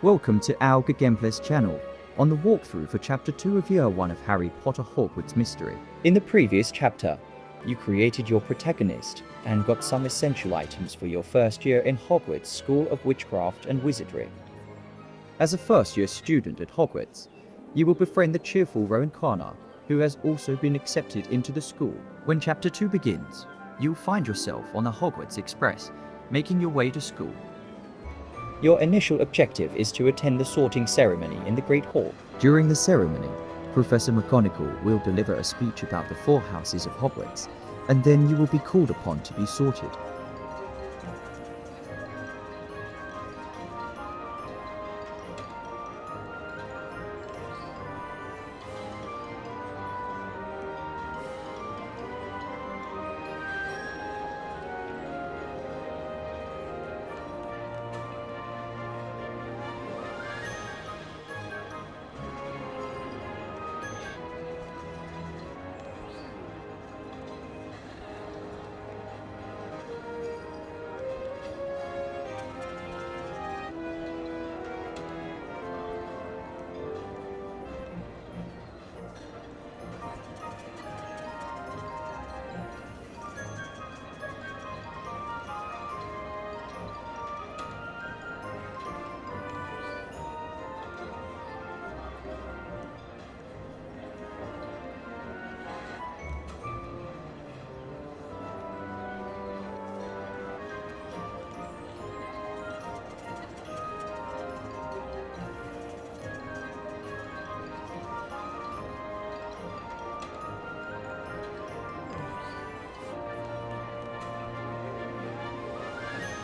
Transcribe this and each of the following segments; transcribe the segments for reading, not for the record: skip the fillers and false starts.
Welcome to Alga Gameplay's channel, on the walkthrough for Chapter 2 of Year 1 of Harry Potter Hogwarts Mystery. In the previous chapter, you created your protagonist and got some essential items for your first year in Hogwarts School of Witchcraft and Wizardry. As a first-year student at Hogwarts, you will befriend the cheerful Rowan, who has also been accepted into the school. When Chapter 2 begins, you'll find yourself on the Hogwarts Express, making your way to school. Your initial objective is to attend the sorting ceremony in the Great Hall. During the ceremony, Professor McGonagall will deliver a speech about the 4 houses of Hogwarts, and then you will be called upon to be sorted.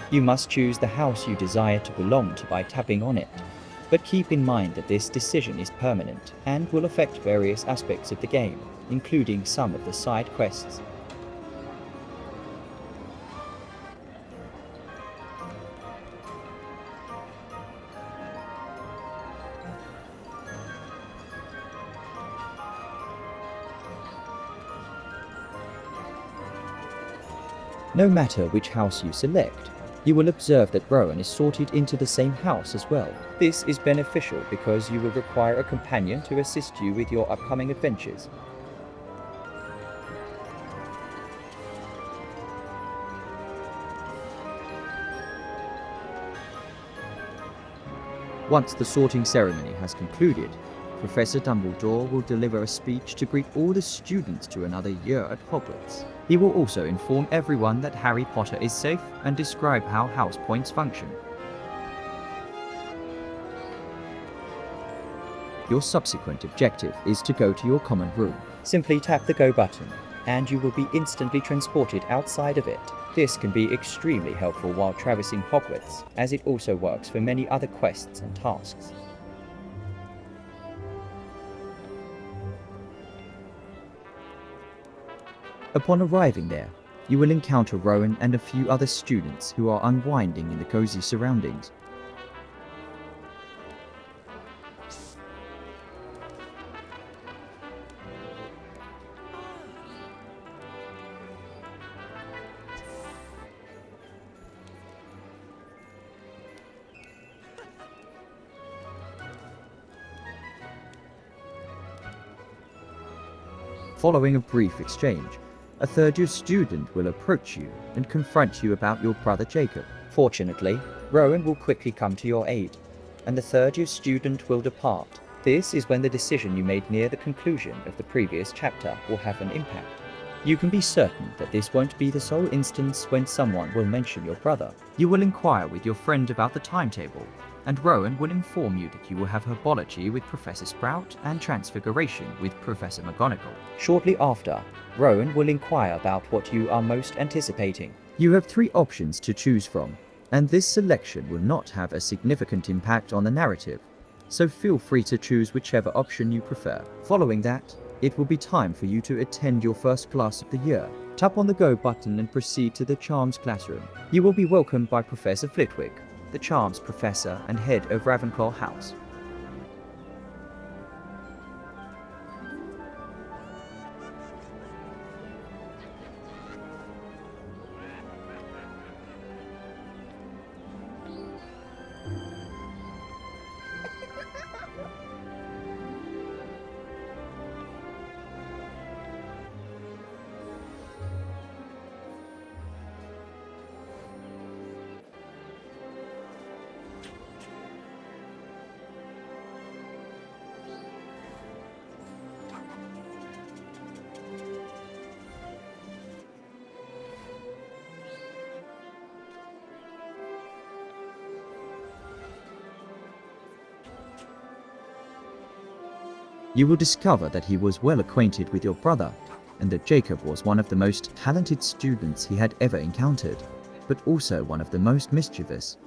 You must choose the house you desire to belong to by tapping on it, but keep in mind that this decision is permanent and will affect various aspects of the game, including some of the side quests. No matter which house you select, you will observe that Rowan is sorted into the same house as well. This is beneficial because you will require a companion to assist you with your upcoming adventures. Once the sorting ceremony has concluded, Professor Dumbledore will deliver a speech to greet all the students to another year at Hogwarts. He will also inform everyone that Harry Potter is safe and describe how house points function. Your subsequent objective is to go to your common room. Simply tap the Go button, and you will be instantly transported outside of it. This can be extremely helpful while traversing Hogwarts, as it also works for many other quests and tasks. Upon arriving there, you will encounter Rowan and a few other students who are unwinding in the cozy surroundings. Following a brief exchange, a third-year student will approach you and confront you about your brother Jacob. Fortunately, Rowan will quickly come to your aid, and the third-year student will depart. This is when the decision you made near the conclusion of the previous chapter will have an impact. You can be certain that this won't be the sole instance when someone will mention your brother. You will inquire with your friend about the timetable, and Rowan will inform you that you will have herbology with Professor Sprout and transfiguration with Professor McGonagall. Shortly after, Rowan will inquire about what you are most anticipating. You have 3 options to choose from, and this selection will not have a significant impact on the narrative, so feel free to choose whichever option you prefer. Following that, it will be time for you to attend your first class of the year. Tap on the Go button and proceed to the Charms classroom. You will be welcomed by Professor Flitwick, the Charms Professor and head of Ravenclaw House. You will discover that he was well acquainted with your brother, and that Jacob was one of the most talented students he had ever encountered, but also one of the most mischievous.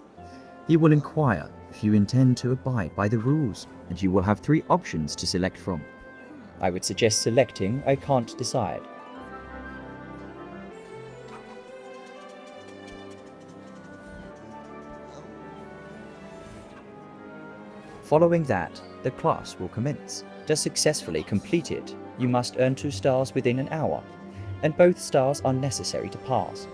He will inquire if you intend to abide by the rules, and you will have 3 options to select from. I would suggest selecting I can't decide. Following that, the class will commence. To successfully complete it, you must earn 2 stars within an hour, and both stars are necessary to pass.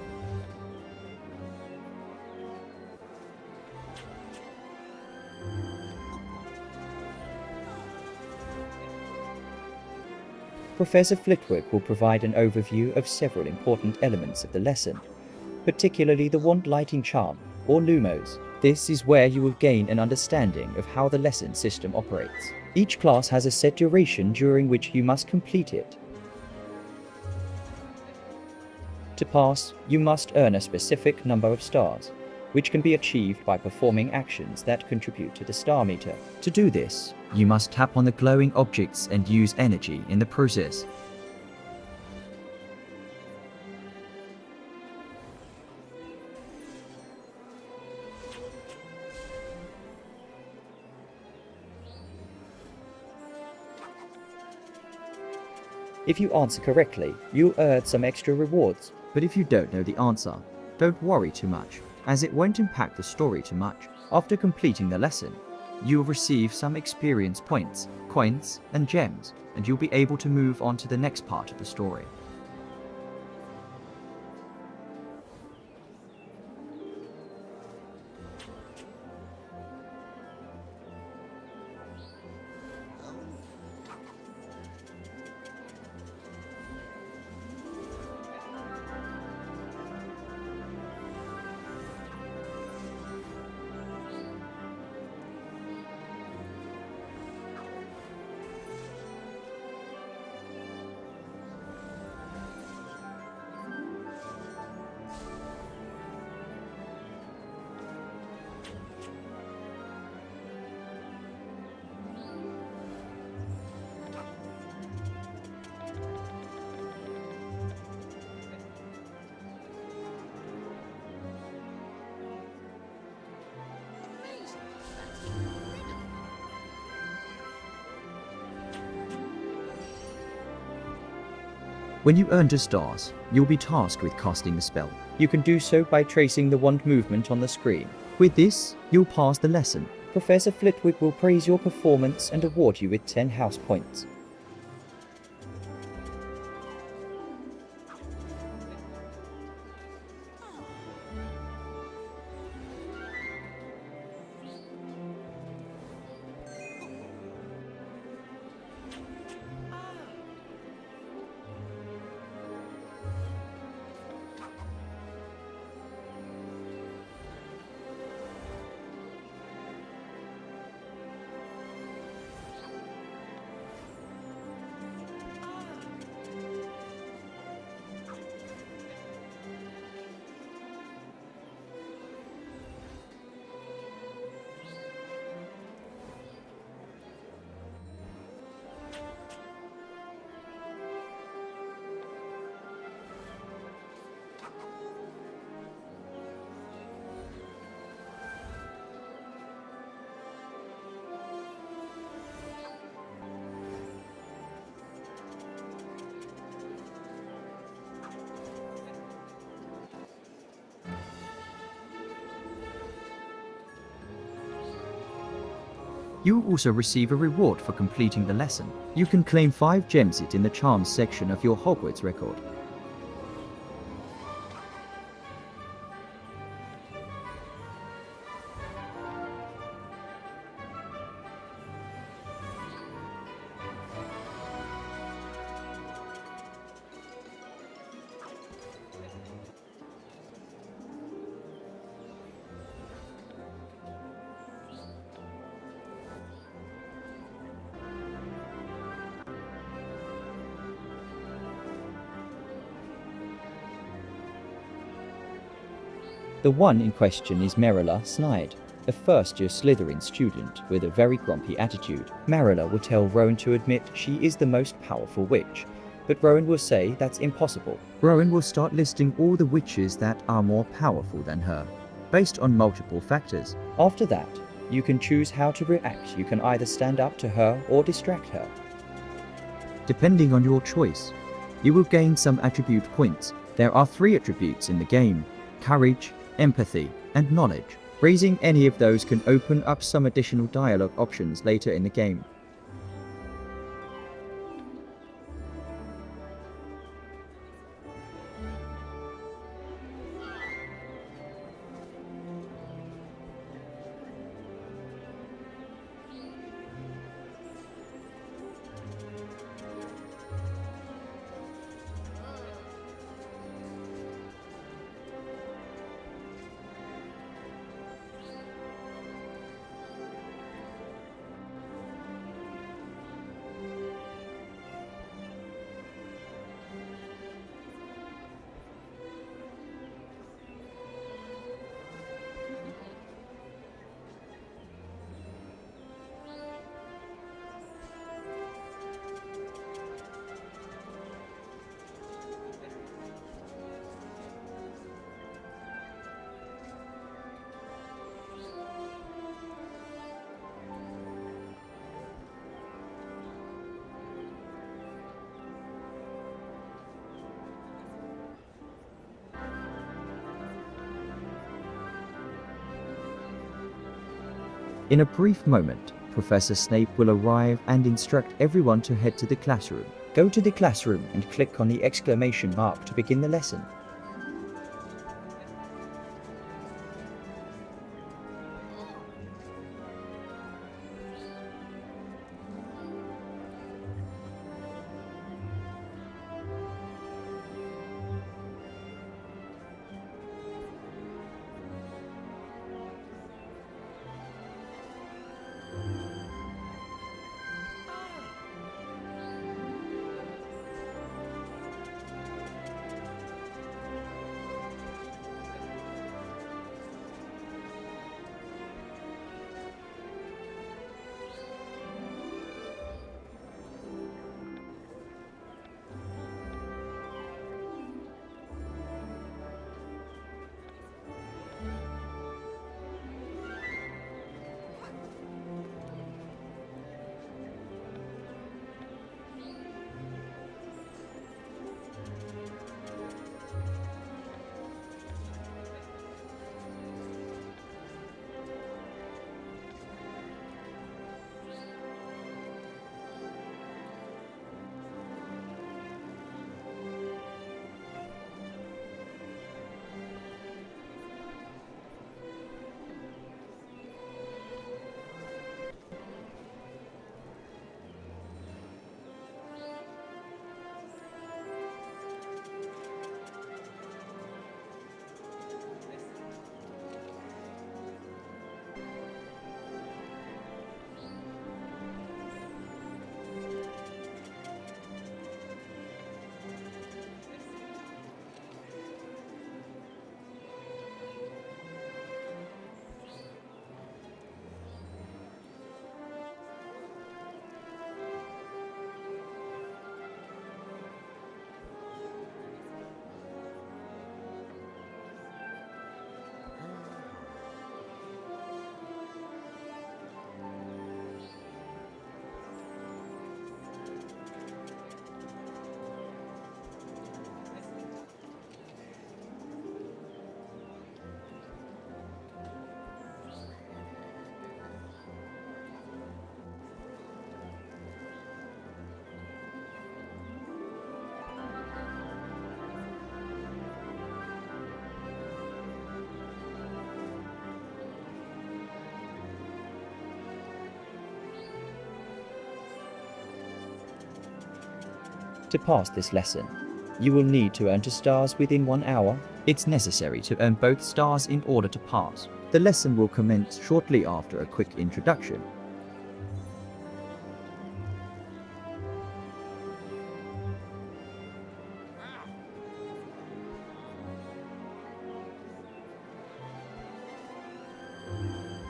Professor Flitwick will provide an overview of several important elements of the lesson, particularly the wand lighting charm, or Lumos. This is where you will gain an understanding of how the lesson system operates. Each class has a set duration during which you must complete it. To pass, you must earn a specific number of stars, which can be achieved by performing actions that contribute to the star meter. To do this, you must tap on the glowing objects and use energy in the process. If you answer correctly, you'll earn some extra rewards. But if you don't know the answer, don't worry too much, as it won't impact the story too much. After completing the lesson, you'll receive some experience points, coins, and gems, and you'll be able to move on to the next part of the story. When you earn 2 stars, you'll be tasked with casting the spell. You can do so by tracing the wand movement on the screen. With this, you'll pass the lesson. Professor Flitwick will praise your performance and award you with 10 house points. You will also receive a reward for completing the lesson. You can claim 5 gems in the charms section of your Hogwarts record. The one in question is Merrila Snide. a first-year Slytherin student with a very grumpy attitude. Marilla will tell Rowan to admit she is the most powerful witch, but Rowan will say that's impossible. Rowan will start listing all the witches that are more powerful than her, based on multiple factors. After that, you can choose how to react. You can either stand up to her or distract her. Depending on your choice, you will gain some attribute points. There are 3 attributes in the game: courage, empathy, and knowledge. Raising any of those can open up some additional dialogue options later in the game. In a brief moment, Professor Snape will arrive and instruct everyone to head to the classroom. Go to the classroom and click on the exclamation mark to begin the lesson. To pass this lesson, you will need to earn 2 stars within 1 hour. It's necessary to earn both stars in order to pass. The lesson will commence shortly after a quick introduction.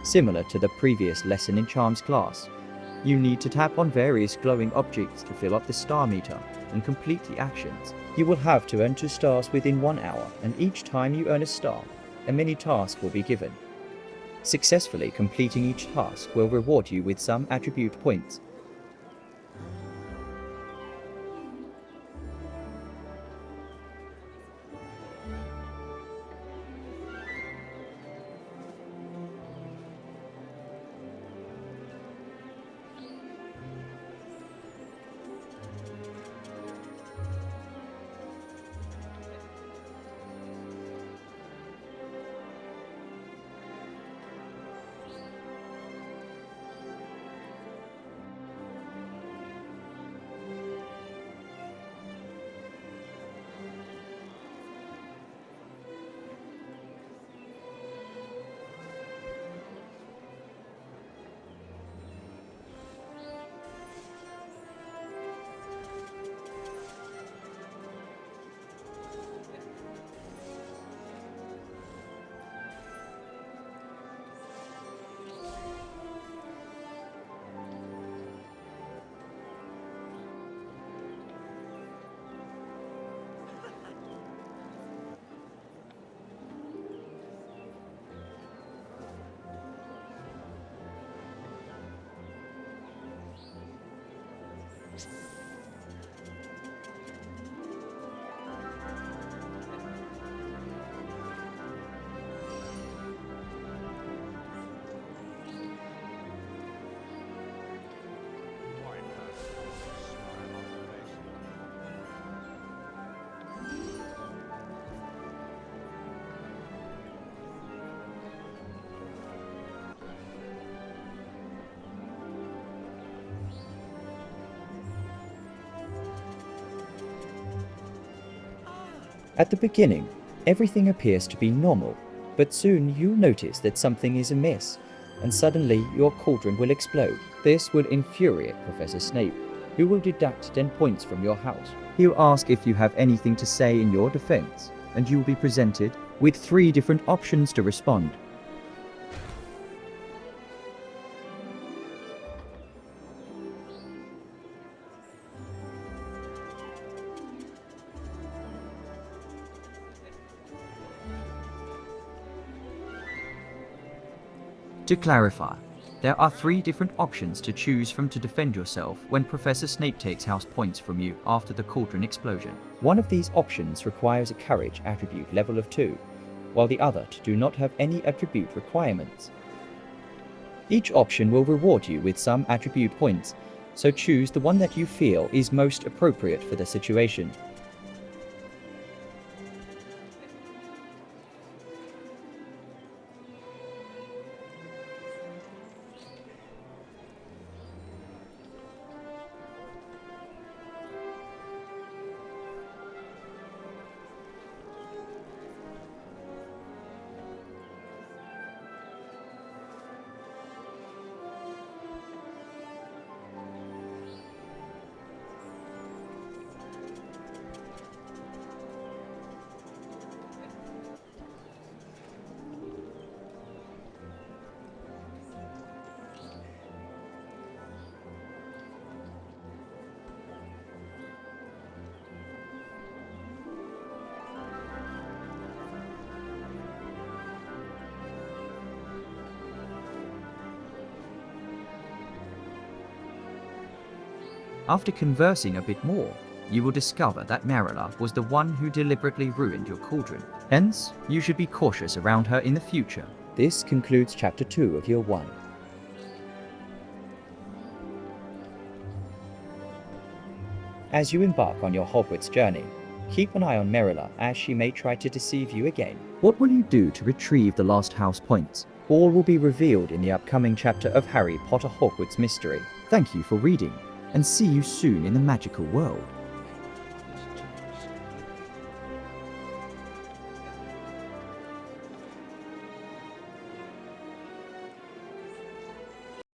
Similar to the previous lesson in Charms class, you need to tap on various glowing objects to fill up the star meter and complete the actions. You will have to earn 2 stars within 1 hour, and each time you earn a star, a mini task will be given. Successfully completing each task will reward you with some attribute points. At the beginning, everything appears to be normal, but soon you'll notice that something is amiss, and suddenly your cauldron will explode. This will infuriate Professor Snape, who will deduct 10 points from your house. He'll ask if you have anything to say in your defense, and you'll be presented with 3 different options to respond. To clarify, there are 3 different options to choose from to defend yourself when Professor Snape takes house points from you after the cauldron explosion. One of these options requires a courage attribute level of 2, while the other do not have any attribute requirements. Each option will reward you with some attribute points, so choose the one that you feel is most appropriate for the situation. After conversing a bit more, you will discover that Marilla was the one who deliberately ruined your cauldron. Hence, you should be cautious around her in the future. This concludes Chapter 2 of Year 1. As you embark on your Hogwarts journey, keep an eye on Marilla as she may try to deceive you again. What will you do to retrieve the lost house points? All will be revealed in the upcoming chapter of Harry Potter Hogwarts Mystery. Thank you for reading, and see you soon in the magical world.